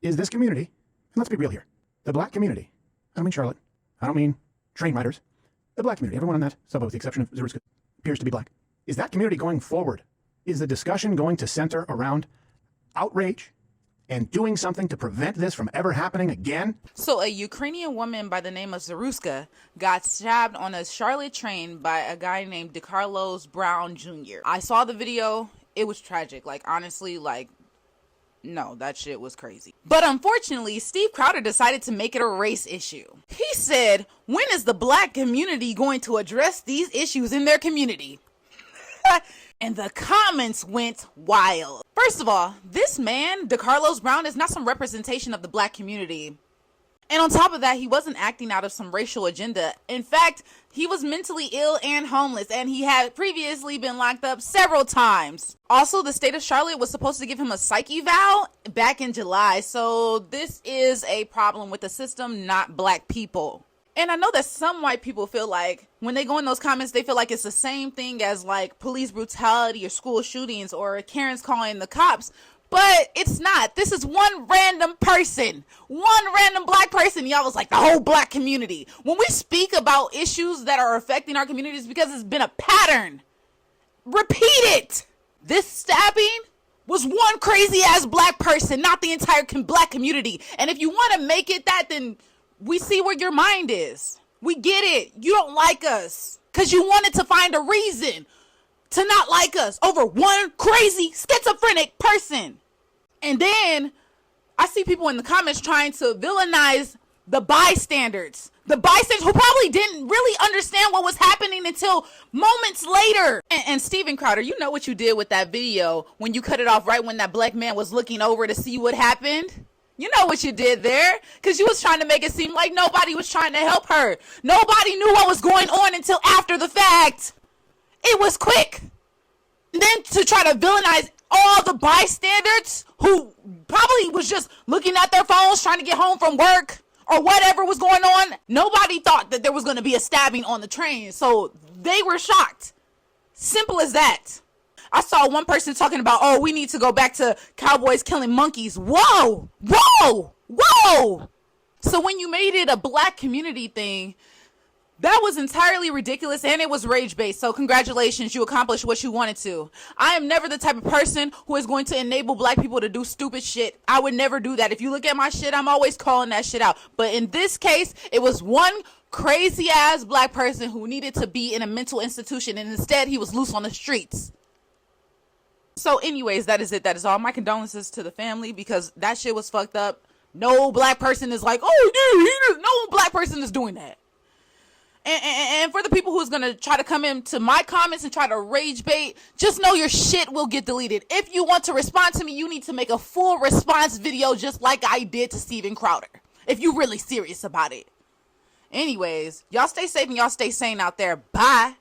is this community, and let's be real here, the black community, I don't mean Charlotte, I don't mean train riders, the black community, everyone on that subway with the exception of Zeruska appears to be black. Is that community going forward? Is the discussion going to center around outrage and doing something to prevent this from ever happening again? So a Ukrainian woman by the name of Zeruska got stabbed on a Charlotte train by a guy named DeCarlos Brown Jr. I saw the video. It was tragic. Like, honestly, like, no, that shit was crazy. But unfortunately, Steve Crowder decided to make it a race issue. He said, when is the black community going to address these issues in their community? And the comments went wild. First of all, this man, DeCarlos Brown, is not some representation of the black community. And on top of that, he wasn't acting out of some racial agenda. In fact, he was mentally ill and homeless, and he had previously been locked up several times. Also, the state of Charlotte was supposed to give him a psych eval back in July. So this is a problem with the system, not black people. And I know that some white people feel like when they go in those comments, they feel like it's the same thing as like police brutality or school shootings or Karen's calling the cops. But it's not. This is one random person, one random black person. Y'all was like the whole black community. When we speak about issues that are affecting our communities because it's been a pattern, repeat it. This stabbing was one crazy ass black person, not the entire black community. And if you want to make it that, then we see where your mind is. We get it. You don't like us because you wanted to find a reason to not like us over one crazy schizophrenic person. And then I see people in the comments trying to villainize the bystanders. The bystanders who probably didn't really understand what was happening until moments later. And Steven Crowder, you know what you did with that video when you cut it off right when that black man was looking over to see what happened? You know what you did there, because you was trying to make it seem like nobody was trying to help her. Nobody knew what was going on until after the fact. It was quick. And then to try to villainize all the bystanders who probably was just looking at their phones trying to get home from work or whatever was going on. Nobody thought that there was going to be a stabbing on the train, so they were shocked. Simple as that. I saw one person talking about, oh, we need to go back to cowboys killing monkeys. Whoa, whoa, whoa. So when you made it a black community thing, that was entirely ridiculous and it was rage-based. So congratulations, you accomplished what you wanted to. I am never the type of person who is going to enable black people to do stupid shit. I would never do that. If you look at my shit, I'm always calling that shit out. But in this case, it was one crazy ass black person who needed to be in a mental institution and instead he was loose on the streets. So anyways, that is it. That is all. My condolences to the family because that shit was fucked up. No black person is like, oh, dude, no black person is doing that. And for the people who's going to try to come into my comments and try to rage bait, just know your shit will get deleted. If you want to respond to me, you need to make a full response video just like I did to Steven Crowder. If you're really serious about it. Anyways, y'all stay safe and y'all stay sane out there. Bye.